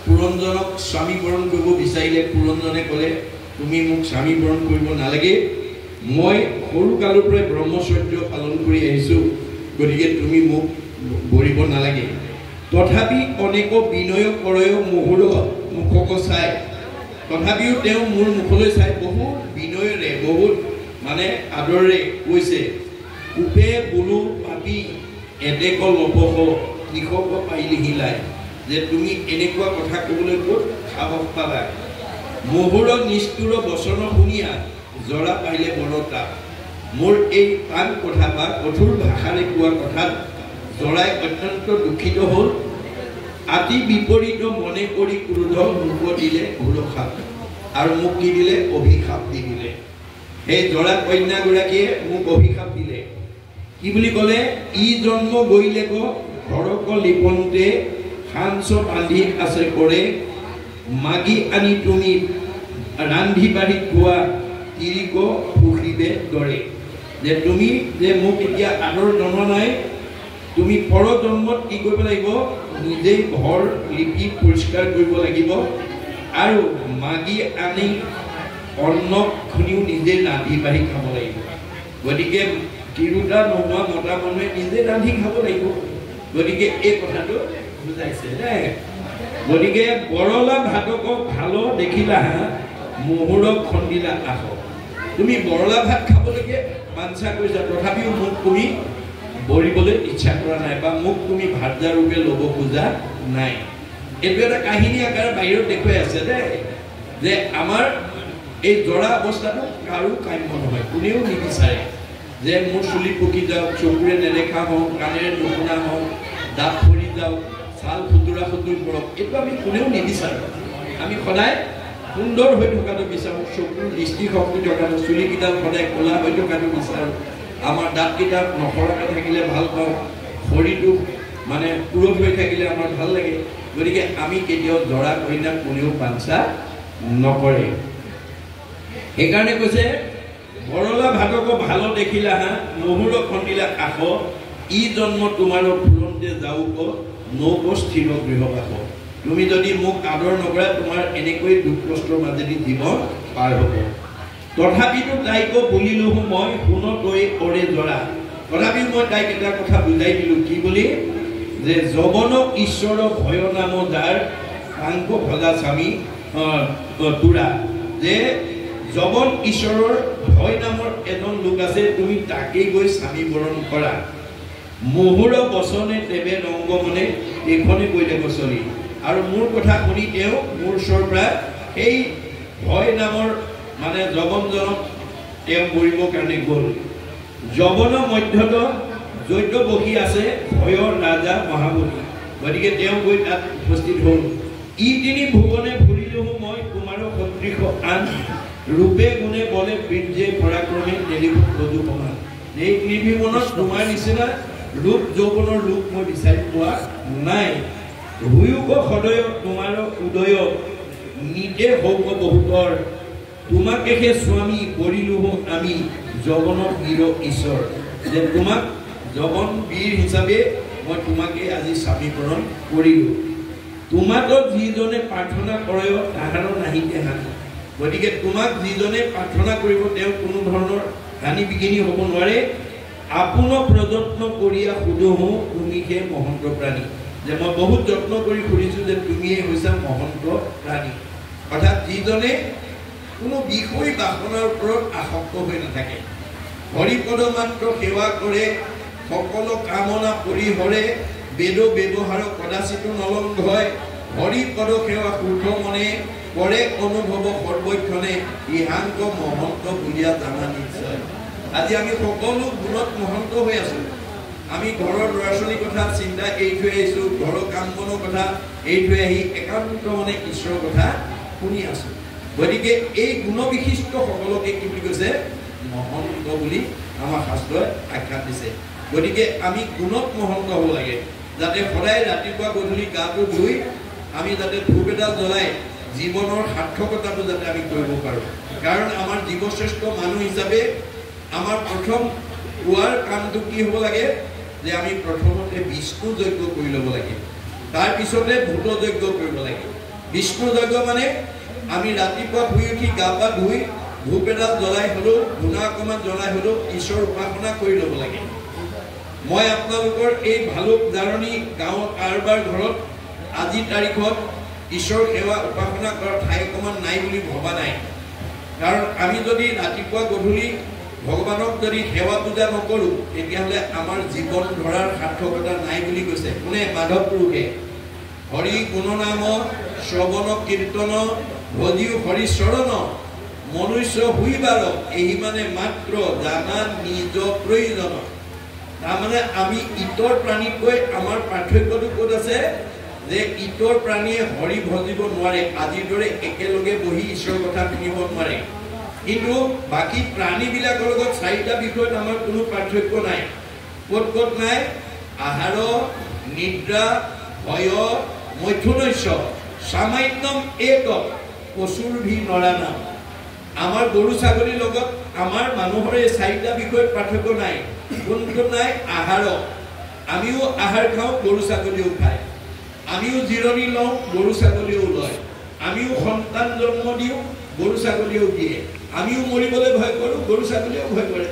পুৰঞ্জনক স্বামীকৰণ কৰিব বিচাৰিলে পুৰঞ্জনে ক'লে তুমি মোক স্বামীকৰণ কৰিব নালাগে, মই সৰু কালৰ পৰাই ব্ৰহ্মচৰ্য পালন কৰি আহিছোঁ, গতিকে তুমি মোক বৰিব নালাগে। তথাপি অনেক বিনয় কৰে মোহৰ মুখক চাই, তথাপিও তেওঁ মোৰ মুখলৈ চাই বহুত বিনয়েৰে বহুত মানে আদৰেৰে কৈছে কোপে বোলো পাপি এডেক লপহ কৃষক পাৰিলি হিলাই, যে তুমি এনেকুৱা কথা ক'বলৈ ক'ত সাহস পালা। মোহৰ নিষ্ঠুৰ বচন শুনিয়া জৰা পাৰিলে বৰতা, মোৰ এই টান কথা বা কঠোৰ ভাষাৰে কোৱা কথাত জৰাই অত্যন্ত দুখিত হ'ল। আতি বিপৰীত মনে কৰি ক্ৰোধ মুখ দিলে ঘোৰসাপ, আৰু মোক কি দিলে অভিশাপ দি দিলে। সেই জৰা কন্যাগৰাকীয়ে মোক অভিশাপ দিলে। কি বুলি ক'লে, ই জন্ম গইলে ক ঘৰক লিপন্তে সাঞ্চ বান্ধি আছে কৰে, মাগি আনি তুমি ৰান্ধি বাঢ়ি খোৱা তিৰিক পুখুৰীবে দৰে, যে তুমি যে মোক এতিয়া আদৰ জনোৱা নাই, তুমি পৰ জন্মত কি কৰিব লাগিব, নিজেই ঘৰ লিপি পৰিষ্কাৰ কৰিব লাগিব, আৰু মাগি আনি অন্নখিনিও নিজে ৰান্ধি বাঢ়ি খাব লাগিব। গতিকে তিৰোতা নোহোৱা মতা মানুহে নিজে ৰান্ধি খাব লাগিব। গতিকে এই কথাটো বুজাইছে দেই। গতিকে বৰলা ভাতক ভাল দেখিলা মোহৰক খন্দিলা আহ, তুমি বৰলা ভাত খাবলৈকে বাঞ্ছা কৰিছা, তথাপিও মোক তুমি বৰিবলৈ ইচ্ছা কৰা নাই বা মোক তুমি ভাৰ্যা ৰূপে ল'ব খোজা নাই। এইটো এটা কাহিনী আকাৰে বাহিৰত দেখুৱাই আছে দেই, যে আমাৰ এই জৰা অৱস্থাটো কাৰো কাম্য নহয়, কোনেও নিবিচাৰে যে মোৰ চুলি পকি যাওক, চকুৰে নেদেখা হওক, কাণেৰে নুশুনা হওক, দাঁত পৰি যাওক, ছাল খুতুৰা খুতুৰ পৰক, এইটো আমি কোনেও নিবিচাৰোঁ। আমি সদায় সুন্দৰ হৈ থকাটো বিচাৰোঁ, চকুৰ দৃষ্টিশক্তি থকাটো, চুলিকেইডাল সদায় ক'লা হৈ থকাটো বিচাৰোঁ, আমাৰ দাঁতকেইটা নসৰাকৈ থাকিলে ভাল পাওঁ, শৰীৰটো মানে পুৰঠ হৈ থাকিলে আমাৰ ভাল লাগে। গতিকে আমি কেতিয়াও জৰা কইনা কোনেও বাঞ্ছা নকৰে। সেইকাৰণে কৈছে বৰলা ভাতক ভাল দেখিলা মোহৰ খন্দিলা আশ, ই জন্ম তোমাৰ ফুলন্তে যাওক নৌক স্থিৰ গৃহবাস, তুমি যদি মোক আদৰ নকৰা তোমাৰ এনেকৈ দুখ কষ্টৰ মাজেদি জীৱন পাৰ হ'ব। তথাপিতো তাইক বুলিলো মই শুন তই কৰে জৰা, তথাপিও মই তাইক এটা কথা বুজাই দিলোঁ, কি বুলি, যে যৱন ঈশ্বৰ ভয় নাম যাৰ কাংক ভজা স্বামী তোৰা, যে যৱন ঈশ্বৰৰ ভয় নামৰ এজন লোক আছে, তুমি তাকেই গৈ স্বামী বৰণ কৰা। মোহৰ বচনে তেবে ৰংগ মনে এইখনে কৈ দেখো চলি, আৰু মোৰ কথা শুনি তেওঁ মোৰ ওচৰৰ পৰা সেই ভয় নামৰ মানে যৱনজনক তেওঁ মৰিবৰ কাৰণে গ'ল। যৱন মধ্যত যজ্ঞ বহি আছে ভয়ৰ ৰাজা মহাবলী, গতিকে তেওঁ গৈ তাত উপস্থিত হ'ল। ই তিনি ভুৱনে ফুৰিলো মই কুমাৰ সদৃশ আন, ৰূপে গুণে বলে বীৰ্যে পৰাক্ৰমে নেলিব প্ৰদূষণা, এই পৃথিৱীখনত তোমাৰ নিচিনা ৰূপ যৌৱনৰ লোক মই বিচাৰি পোৱা নাই। হুয়ুক সদয় তোমাৰ উদয় নিতে হওক বহুতৰ, তোমাকে হে স্বামী কৰিলো আমি যৱন বীৰ ঈশ্বৰ, যে তোমাক যৱন বীৰ হিচাপে মই তোমাকে আজি স্বামীকৰণ কৰিলোঁ। তোমাক যিজনে প্ৰাৰ্থনা কৰে তাহাৰ নাহিতে হানি, গতিকে তোমাক যিজনে প্ৰাৰ্থনা কৰিব তেওঁ কোনো ধৰণৰ হানি বিঘিনি হ'ব নোৱাৰে। আপোন প্ৰযত্ন কৰিয়া সুধোঁ তুমিহে মহন্ত প্ৰাণী, যে মই বহুত যত্ন কৰি সুধিছোঁ যে তুমিয়ে হৈছা মহন্ত প্ৰাণী, অৰ্থাৎ যিজনে কোনো বিষয় বাসনাৰ ওপৰত আসক্ত হৈ নাথাকে, হৰিপদ মাত্ৰ সেৱা কৰে, সকলো কামনা পৰিহৰে, বেদ ব্যৱহাৰ কদাচিত নলংঘ হয়, হৰিপদ সেৱা শুদ্ধ মনে কৰে অনুভৱ সৰ্বক্ষণে, ইহাংক মহন্ত বুলিয়া জানা নিশ্চয়। আজি আমি সকলো গুণত মহন্ত হৈ আছোঁ। আমি ঘৰৰ ল'ৰা ছোৱালীৰ কথা চিন্তা এৰি থৈ আহিছোঁ, ঘৰৰ কাম বনৰ কথা এৰি থৈ আহি একান্ত মানে ঈশ্বৰৰ কথা শুনি আছোঁ। গতিকে এই গুণবিশিষ্ট সকলোকে কি বুলি কৈছে, মহন্ত বুলি আমাৰ শাস্ত্ৰই আখ্যা দিছে। গতিকে আমি গুণত মহন্ত হ'ব লাগে, যাতে সদায় ৰাতিপুৱা গধূলি গাটো ধুই আমি যাতে ধূপ এডাল জ্বলাই জীৱনৰ সাৰ্থকতাটো যাতে আমি কৰিব পাৰোঁ। কাৰণ আমাৰ জীৱশ্ৰেষ্ঠ মানুহ হিচাপে আমাৰ প্ৰথম হোৱাৰ কামটো কি হ'ব লাগে, যে আমি প্ৰথমতে বিষ্ণু যজ্ঞ কৰি ল'ব লাগে। তাৰ পিছতে ভূত যজ্ঞ কৰিব লাগে। বিষ্ণু যজ্ঞ মানে আমি ৰাতিপুৱা শুই উঠি গা পা ধুই ধূপ এডাল জ্বলাই হ'লেও ধূনা অকণমান জ্বলাই হ'লেও ঈশ্বৰ উপাসনা কৰি ল'ব লাগে। মই আপোনালোকৰ এই ভালুক জাৰণি গাঁৱৰ কাৰোবাৰ ঘৰত আজি তাৰিখত ঈশ্বৰ সেৱা উপাসনা কৰাৰ ঠাই অকণমান নাই বুলি ভবা নাই। কাৰণ আমি যদি ৰাতিপুৱা গধূলি ভগৱানক যদি সেৱা পূজা নকৰোঁ তেতিয়াহ'লে আমাৰ জীৱন ধৰাৰ সাৰ্থকতা নাই বুলি কৈছে কোনে? মাধৱ পুৰুষে। হৰি গুণনাম শ্ৰৱণ কীৰ্তন ভজিও হৰি চৰণ মনুষ্য হুইবাৰ এই মানে মাত্ৰ জানা নিজ প্ৰয়োজন। তাৰমানে আমি ইতৰ প্ৰাণীতকৈ আমাৰ পাৰ্থক্যটো ক'ত আছে যে ইতৰ প্ৰাণীয়ে হৰি ভজিব নোৱাৰে, আজিৰ দৰে একেলগে বহি ঈশ্বৰৰ কথা শুনিব নোৱাৰে। কিন্তু বাকী প্ৰাণীবিলাকৰ লগত চাৰিটা বিষয়ত আমাৰ কোনো পাৰ্থক্য নাই। ক'ত ক'ত নাই? আহাৰ, নিদ্ৰা, ভয়, মৈথুনস্য সামান্যম এক পশুৰভি নৰানাম। আমাৰ গৰু ছাগলীৰ লগত আমাৰ মানুহৰ এই চাৰিটা বিষয়ত পাৰ্থক্য নাই। কোনটো নাই? আহাৰ। আমিও আহাৰ খাওঁ, গৰু ছাগলীও খায়। আমিও জিৰণি লওঁ, গৰু ছাগলীও লয়। আমিও সন্তান জন্ম দিওঁ, গৰু ছাগলীও দিয়ে। আমিও মৰিবলৈ ভয় কৰোঁ, গৰু ছাগলীও ভয় কৰে।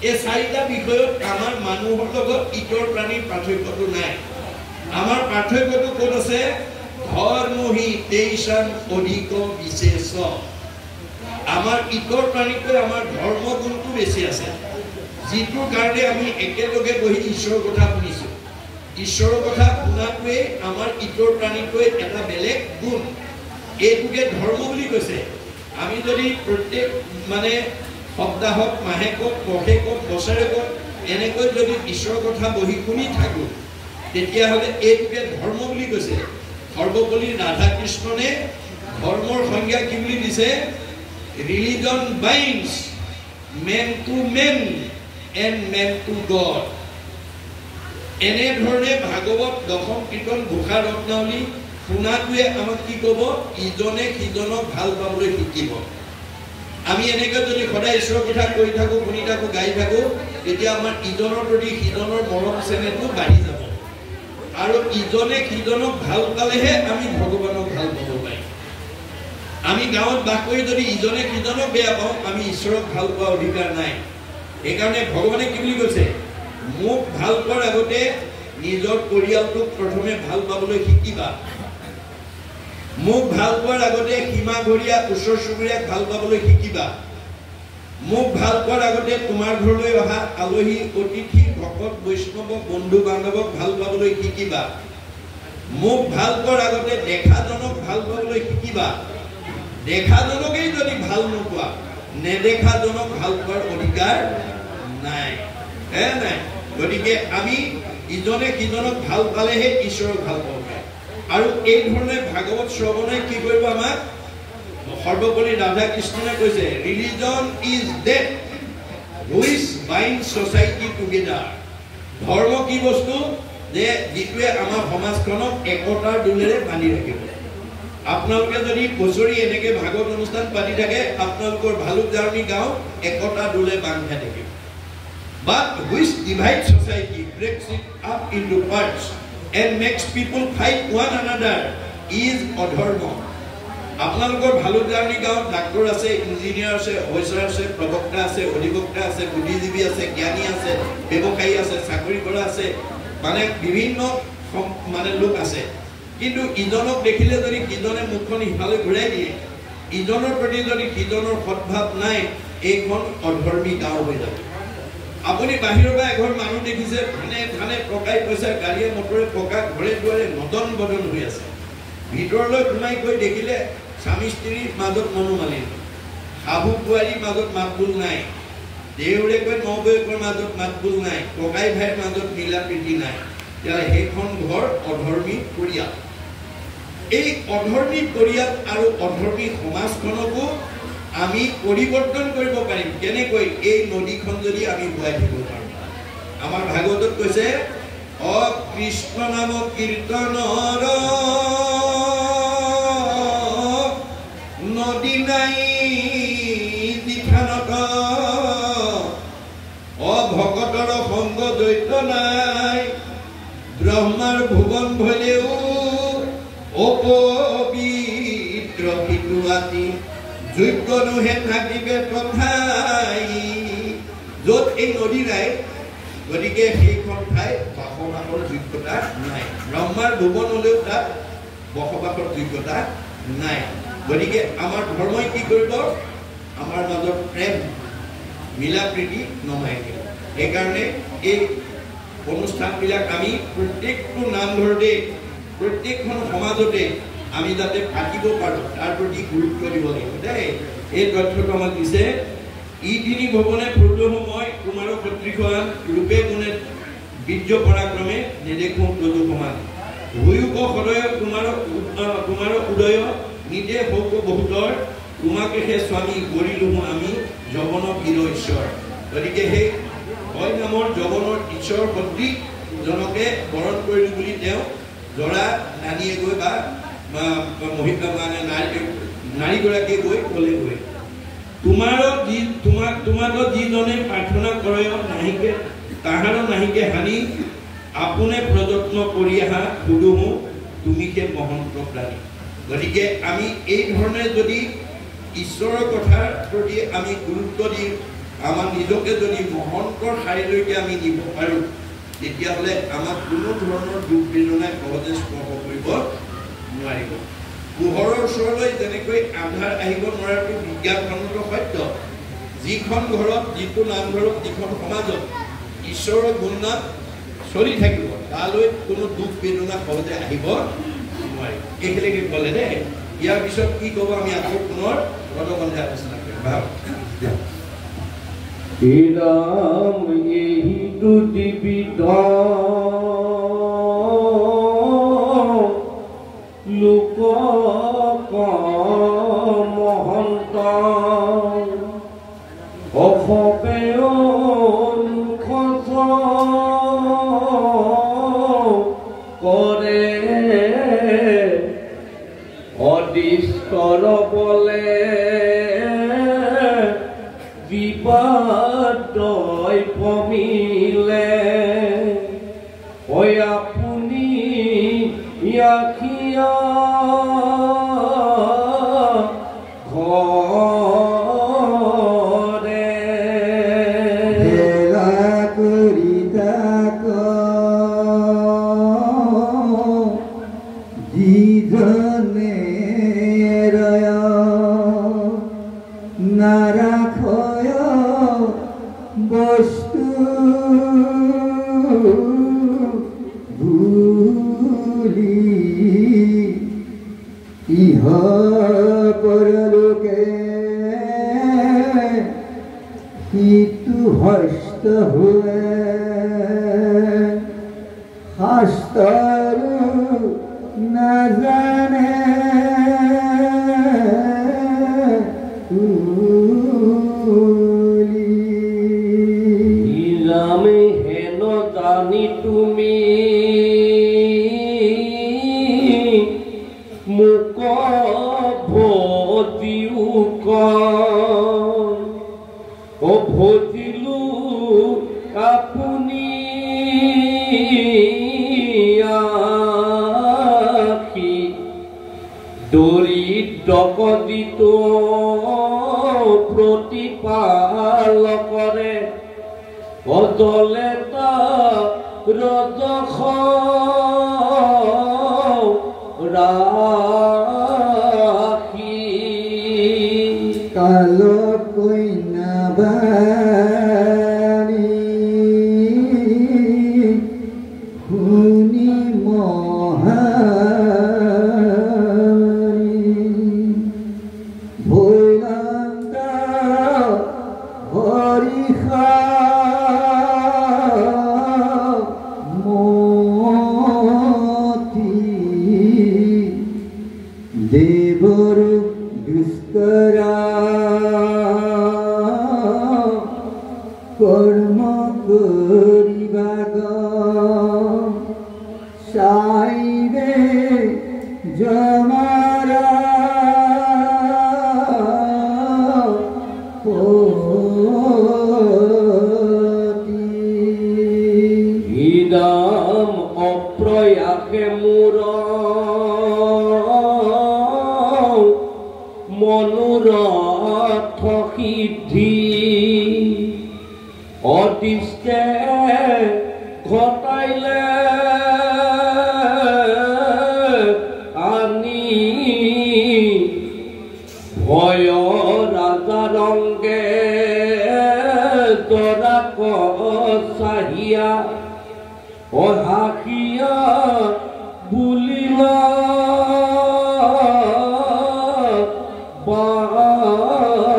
এই চাৰিটা বিষয়ত আমাৰ মানুহৰ লগত ইতৰ প্ৰাণীৰ পাৰ্থক্যটো নাই। আমাৰ পাৰ্থক্যটো ক'ত আছে? ধৰ্মহি তেইশান অধিক বিশেষ। আমাৰ ইতৰ প্ৰাণীতকৈ আমাৰ ধৰ্ম গুণটো বেছি আছে, যিটোৰ কাৰণে আমি একেলগে বহি ঈশ্বৰৰ কথা শুনিছোঁ। ঈশ্বৰৰ কথা শুনাটোৱে আমাৰ ইতৰ প্ৰাণীতকৈ এটা বেলেগ গুণ। এইটোকে ধৰ্ম বুলি কৈছে। আমি যদি প্ৰত্যেক মানে সপ্তাহত, মাহেকত, পষেকত, বছৰেকত এনেকৈ যদি ঈশ্বৰৰ কথা বহি শুনি থাকোঁ তেতিয়াহ'লে এইটোকে ধৰ্ম বুলি কৈছে। সৰ্বপল্লী ৰাধা কৃষ্ণনে ধৰ্মৰ সংজ্ঞা কি বুলি দিছে? Religion binds man to man and man to God. এনেধৰণে ভাগৱত, দশম কীৰ্তন, ঘোষা ৰত্নাৱলী শুনাটোৱে আমাক কি ক'ব? ইজনে সিজনক ভাল পাবলৈ শিকিব। আমি এনেকৈ যদি সদায় ঈশ্বৰৰ কথা কৈ থাকোঁ, শুনি থাকোঁ, গাই থাকোঁ তেতিয়া আমাৰ ইজনৰ প্ৰতি সিজনৰ মৰম চেনেহটো বাঢ়ি যাব। আৰু ইজনে সিজনক ভাল পালেহে আমি ভগৱানক ভাল পাব পাৰিম। আমি গাঁৱত বাস কৰি যদি ইজনে সিজনক বেয়া পাওঁ আমি ঈশ্বৰক ভাল পোৱাৰ অধিকাৰ নাই। সেইকাৰণে ভগৱানে কি বুলি কৈছে? মোক ভাল পোৱাৰ আগতে নিজৰ পৰিয়ালটোক প্ৰথমে ভাল পাবলৈ শিকিবা। মোক ভাল পোৱাৰ আগতে সীমাঘৰীয়া ওচৰ চুবুৰীয়াক ভাল পাবলৈ শিকিবা। মোক ভাল পোৱাৰ আগতে তোমাৰ ঘৰলৈ অহা আলহী, অতিথি, ভকত, বৈষ্ণৱ, বন্ধু বান্ধৱক ভাল পাবলৈ শিকিবা। মোক ভাল পোৱাৰ আগতে দেখাজনক ভাল পাবলৈ শিকিবা। দেখাজনকেই যদি ভাল নোপোৱা নেদেখাজনক ভাল পোৱাৰ অধিকাৰ নাই। নাই। গতিকে আমি ইজনে সিজনক ভাল পালেহে ঈশ্বৰক ভাল পাব পাৰে। আৰু এই ধৰণে ভাগৱত শ্ৰৱণে কি কৰিব? আমাক সৰ্বপল্লী ৰাধা কৃষ্ণনে কৈছে religion is that which bind society together. ধৰ্ম কি বস্তু? যে যিটোৱে আমাৰ সমাজখনক একতাৰ দোলেৰে বান্ধি ৰাখিব। আপোনালোকে যদি বছৰি এনেকৈ ভাগৱত অনুষ্ঠান পাতি থাকে আপোনালোকৰ ভালুক জাৰণি গাঁও একতা দোলে বান্ধ খাই থাকিব। But which divides society, breaks it up into parts and makes people fight one another is অধৰ্ম। আপোনালোকৰ ভালুক জাৰণি গাঁৱত ডাক্তৰ আছে, ইঞ্জিনিয়াৰ আছে, অফিচাৰ আছে, প্ৰবক্তা আছে, অধিবক্তা আছে, বুদ্ধিজীৱী আছে, জ্ঞানী আছে, ব্যৱসায়ী আছে, চাকৰি কৰা আছে, মানে বিভিন্ন মানে লোক আছে। কিন্তু ইজনক দেখিলে যদি সিজনে মুখখন সিফালে ঘূৰাই দিয়ে, ইজনৰ প্ৰতি যদি সিজনৰ সদ্ভাৱ নাই, এইখন অধৰ্মী গাঁও হৈ যাব। আপুনি বাহিৰৰ পৰা এঘৰ মানুহ দেখিছে ধানে ধানে পকাই পইচা, গাড়ীয়ে মটৰে পকা, ঘৰে দুৱাৰে নদন বদন হৈ আছে। ভিতৰলৈ সোমাই গৈ দেখিলে স্বামী স্ত্ৰীৰ মাজত মনোমালিন্য, শাহু বোৱাৰীৰ মাজত মাতবোল নাই, দেউৰেকৈ নবৌয়েকৰ মাজত মাতবোল নাই, ককাই ভাইৰ মাজত মিলা প্ৰীতি নাই। তেতিয়াহ'লে সেইখন ঘৰ অধৰ্মী পৰিয়াল। এই অধৰ্মী পৰিয়াল আৰু অধৰ্মী সমাজখনকো আমি পৰিৱৰ্তন কৰিব পাৰিম। কেনেকৈ? এই নদীখন যদি আমি বোৱাই থাকিব পাৰোঁ। আমাৰ ভাগৱতত কৈছে কৃষ্ণ নাম কীৰ্তনৰ নদী নাই দিখানত, ভকতৰ সংগ দৈত্য নাই, ব্ৰহ্মাৰ ভুৱন ভলেও পবিত্ৰ পিতুৱাতি যোগ্য নুহে থাকিবে তথাই য'ত এই নদী নাই গতিকে সেইখন ঠাই বসবাসৰ যোগ্যতা নাই ব্ৰহ্মাৰ ভুৱন হ'লেও তাত বসবাসৰ যোগ্যতা নাই গতিকে আমাৰ ধৰ্মই কি কৰিব আমাৰ মাজত প্ৰেম মিলা প্ৰীতি নমাই দিয়ে সেইকাৰণে এই অনুষ্ঠানবিলাক আমি প্ৰত্যেকটো নামঘৰতে প্ৰত্যেকখন সমাজতে আমি যাতে পাতিব পাৰোঁ তাৰ প্ৰতি গুৰুত্ব দিব লাগিব দেই এই তথ্যটো আমাক দিছে ই তিনি ভৱনে প্ৰদোষময় কুমাৰ ক্ষত্ৰিয় ৰূপে গুণে বীৰ্য পৰাক্ৰমে নেদেখোঁ প্ৰদো সমান ভূয়ুক সদয় কুমাৰ উদয় নিদে হৌক বহুতৰ তোমাকে হে স্বামী কৰিলোঁ আমি যৱন বীৰ ঈশ্বৰ গতিকে সেই হয় নামৰ যৱনৰ ঈশ্বৰ সদৃশ জনকে বৰণ কৰিলোঁ বুলি তেওঁ জৰা নানিয়ে গৈ বা মহিলা মানে নাৰীগৰাকীয়ে গৈ ক'লেগৈ তোমাক যিজনে প্ৰাৰ্থনা কৰে নাহিকে তাহাৰ নাহিকে হানি আপোনে প্ৰযত্ন কৰি অহা সুধোঁ তুমি সেই মহন্ত প্ৰাণী গতিকে আমি এই ধৰণে যদি ঈশ্বৰৰ কথাৰ প্ৰতি আমি গুৰুত্ব দি আমাৰ নিজকে যদি মহন্তৰ শাৰীলৈকে আমি নিব পাৰোঁ তেতিয়াহ'লে আমাক কোনো ধৰণৰ দুখ বেদনাই সহজে স্পৰ্শ কৰিব নোৱাৰিব পোহৰৰ ওচৰলৈ যেনেকৈ আন্ধাৰ আহিব নোৱাৰাটো বিজ্ঞানসন্মত সত্য যিখন ঘৰত যিটো নামঘৰত যিখন সমাজত ঈশ্বৰৰ গুণনাম চলি থাকিব তালৈ কোনো দুখ বেদনা সহজে আহিব নোৱাৰিব এইখিনিকে ক'লে দেই ইয়াৰ পিছত কি ক'ব আমি আকৌ পুনৰ পদবন্ধে আলোচনা কৰিম ৰাম এইটো জীৱিত লোক মহন্ত অসপে খচ কৰে অদিষ্টৰ বলে বিবাদয় পমিলে আপুনি আখিয়া ঘৰে কৰি তাক যিজনে নাৰাখয় বস্তু ভুলি ইহ পৰলোকে সিটো হস্ত হোৱে শাস্ত্ৰ নাজানে ইলামে হেন জানি তুমি মোক ভজিও ভজিলো আপুনি আখি দৰিদ্ৰকদিত প্ৰতিপালকৰে অদলে ৰজখ ৰাখি কাল কইনাবাৰী শুনি মহাৰী ভৈৰন্ত হৰিষা দেৱৰ দুষ্কৰা কৰ্ম কৰিবাগ চাইবে জমাৰা ইদাম অপ্ৰয়াসে মোৰ আনি ভয় রাজা রঙ্গে তোরা কহিয়া ও হাকিয়া বুলিল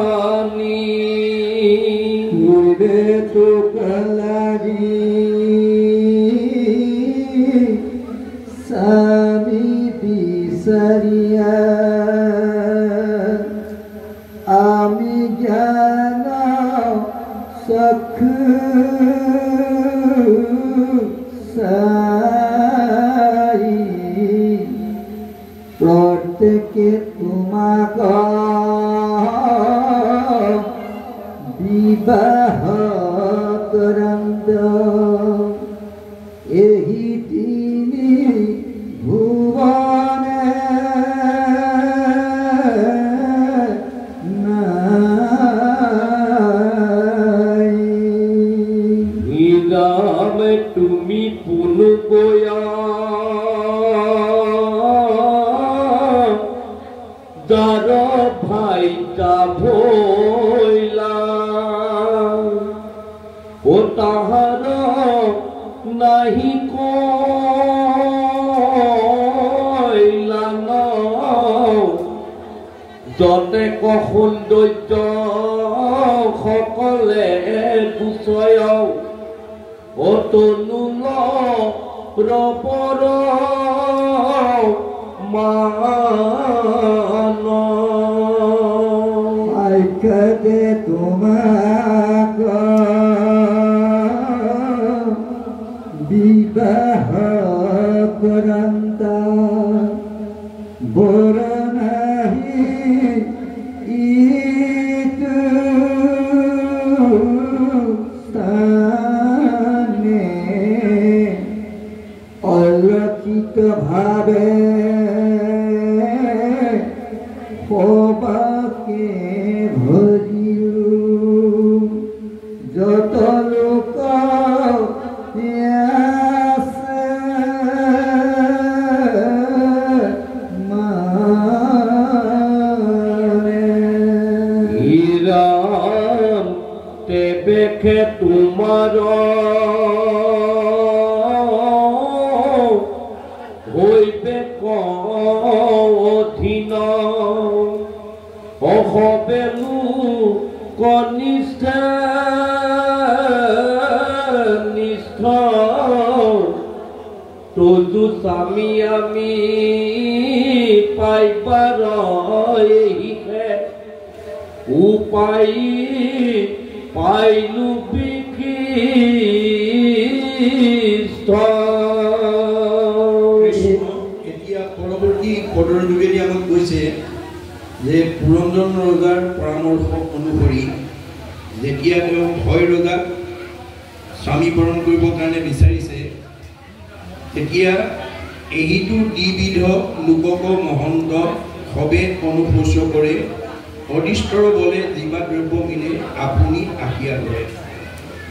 বাণী পূর্বে তো কালারি স্বামী বিচারিয়া আমি জ্ঞান চক্ষু সারি প্রত্যেকে তোমাক বিবাহ করন্দ এই তিনি ভুবনে নাই। নিদাম তুমি পুনু গয়া দার ভাইটা ভইলা ও তাহার নাহি কইলা ন যতে সৌন্দৰ্য সকলে দুচয় অতনুল ৰবৰ মান আইকতে তোমাক বিবাহ করন্ত বর নাহি ইতু স্থানে অলক্ষিত ভাবে সবাকে ভরিও যত লোক আছে মানে হীরাম তেবেকে তোমার হইবে কঠিন অহবেলু কনিষ্ঠ নিষ্ঠ তজু স্বামী আমি পাইবার এইহে উপায় পাইলু বিকিষ্ঠ। এতিয়া পৰৱৰ্তী পদৰ যোগেদি আমাক কৈছে যে পুৰন্দৰ ৰজাৰ পৰামৰ্শ অনুসৰি যেতিয়া তেওঁ ভয় ৰজাক স্বামীকৰণ কৰিবৰ কাৰণে বিচাৰিছে তেতিয়া এইটো দ্বিবিধ লোকক মহন্ত সবে অনুশোচ কৰে অদৃষ্টৰ বলে জীৱা দ্ৰব্য কিনে আপুনি আশিয়া কৰে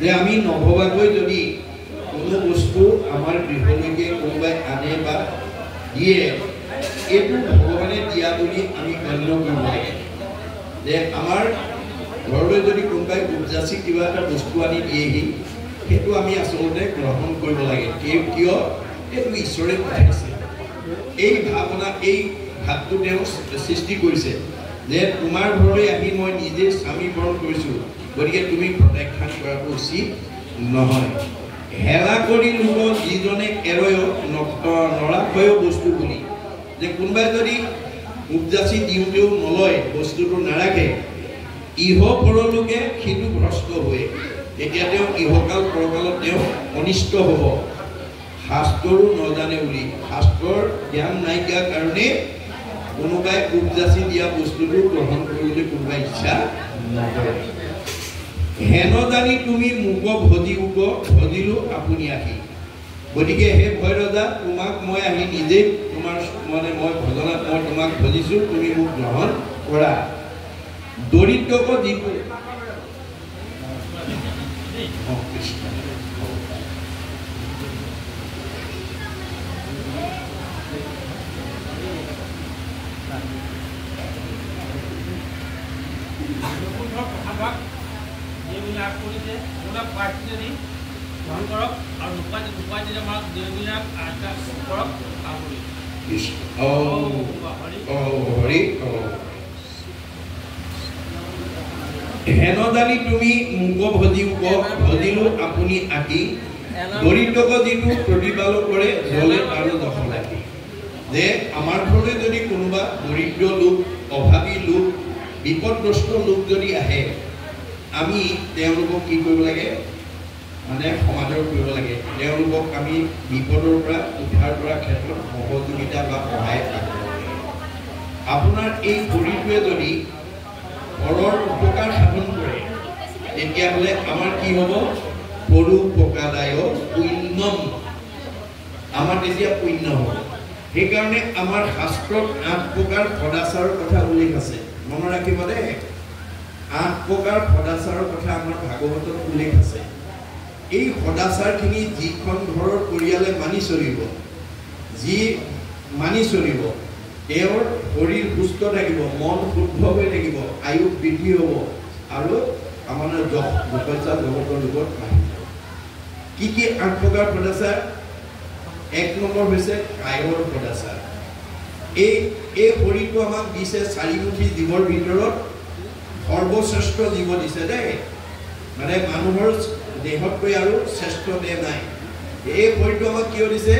যে আমি নভবাকৈ যদি কোনো বস্তু আমাৰ গৃহলৈকে কোনোবাই আনে বা দিয়ে এইটো ভগৱানে দিয়া বুলি আমি গণ্য কৰিব লাগে যে আমাৰ ঘৰলৈ যদি কোনোবাই উপজাচি কিবা এটা বস্তু আনি দিয়েহি সেইটো আমি আচলতে গ্ৰহণ কৰিব লাগে কিয় এইটো ঈশ্বৰে পঠাইছে এই ভাৱনা এই ভাৱটো তেওঁ সৃষ্টি কৰিছে যে তোমাৰ ঘৰলৈ আহি মই নিজে স্বামীকৰণ কৰিছোঁ গতিকে তুমি প্ৰত্যাখ্যান কৰাটো উচিত নহয় হেলা কৰি লোক যিজনে এৰয় নৰাশয় বস্তু বুলি যে কোনোবাই যদি উপজাচি দিওঁতেও নলয় বস্তুটো নাৰাখে ইহ পৰলোকে সিটো ভ্ৰষ্ট হৈ এতিয়া তেওঁ ইহকাল পৰকালত তেওঁ অনিষ্ট হ'ব শাস্ত্ৰৰো নজানে বুলি শাস্ত্ৰৰ জ্ঞান নাইকিয়া কাৰণে কোনোবাই উপজাচি দিয়া বস্তুটো গ্ৰহণ কৰিবলৈ কোনোবাই ইচ্ছা নকৰে হেন জানি তুমি মোক ভজিলো আপুনি আহি গতিকে হে ভয় ৰজা তোমাক মই আহি নিজে তোমাৰ মানে মই ভজনাত মই তোমাক ভজিছোঁ তুমি মোক গ্ৰহণ কৰা দৰিদ্ৰক যিটো ধৰক প্ৰথমভাগ যিবিলাক কৰিছে সেইবিলাক পাৰ্চেণ্টেজ গ্ৰহণ কৰক আৰু লুকুৱাই দিলে আমাক যিবিলাক কৰক আপুনি হেনদানি তুমি মোক ভজিলো আপুনি আঁকি দৰিদ্ৰক যিটো প্ৰতিপালন কৰে জলে আৰু দশলাকি যে আমাৰ ঘৰলৈ যদি কোনোবা দৰিদ্ৰ লোক অভাৱী লোক বিপদগ্ৰস্ত লোক যদি আহে আমি তেওঁলোকক কি কৰিব লাগে মানে সমাদৰ কৰিব লাগে তেওঁলোকক আমি বিপদৰ পৰা উদ্ধাৰ কৰাৰ ক্ষেত্ৰত সহযোগিতা বা সহায় আগবঢ়াব লাগে আপোনাৰ এই শৰীৰটোৱে যদি পৰৰ উপকাৰ সাধন কৰে তেতিয়াহ'লে আমাৰ কি হ'ব পৰোপকাৰায় পুণ্যম আমাৰ তেতিয়া পুণ্য হ'ব সেইকাৰণে আমাৰ শাস্ত্ৰত 8 প্ৰকাৰ সদাচাৰৰ কথা উল্লেখ আছে মনত ৰাখিব দেই 8 প্ৰকাৰ সদাচাৰৰ কথা আমাৰ ভাগৱতত উল্লেখ আছে এই সদাচাৰখিনি যিখন ঘৰৰ পৰিয়ালে মানি চলিব যি মানি চলিব তেওঁৰ শৰীৰ সুস্থ থাকিব মন শুদ্ধ হৈ থাকিব আয়ু বৃদ্ধি হ'ব আৰু আমাৰ যশস্যা জগতৰ লোকত আহিব কি 8 প্ৰকাৰ সদাচাৰ 1 নম্বৰ হৈছে কায়ৰ সদাচাৰ এই শৰীৰটো আমাক দিছে 4 মুঠি জীৱৰ ভিতৰত সৰ্বশ্ৰেষ্ঠ জীৱ দিছে দেই মানে মানুহৰ দেহতকৈ আৰু শ্ৰেষ্ঠ দেহ নাই এই শৰীৰটো আমাক কিয় দিছে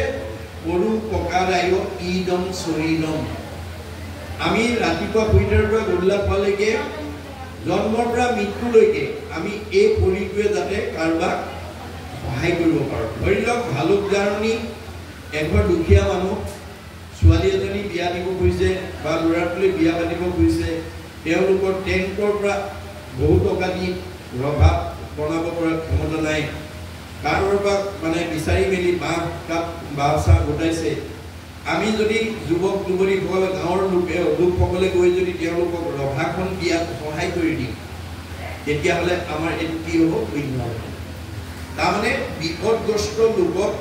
পৰোপকাৰায় ইদম শৰীৰম আমি ৰাতিপুৱা শুইৰ পৰা গধূলা পোৱালৈকে জন্মৰ পৰা মৃত্যুলৈকে আমি এই শৰীৰটোৱে যাতে কাৰোবাক সহায় কৰিব পাৰোঁ ধৰি লওক ভালুক জাৰণি এঘৰ দুখীয়া মানুহ ছোৱালী এজনী বিয়া দিব খুজিছে বা ল'ৰাটোলৈ বিয়া পাতিব খুজিছে তেওঁলোকৰ টেণ্টৰ পৰা বহু টকা দি ৰভা বনাব পৰা ক্ষমতা নাই কাৰোবাৰ পৰা মানে বিচাৰি মেলি বাঁহ চাহ গোটাইছে আমি যদি যুৱক যুৱতীসকলে গাঁৱৰ লোকসকলে গৈ যদি তেওঁলোকক ৰভাখন দিয়াত সহায় কৰি দিওঁ তেতিয়াহ'লে আমাৰ এইটো কি হ'ব পুণ্য হ'ব তাৰমানে বিপদগ্ৰস্ত লোকক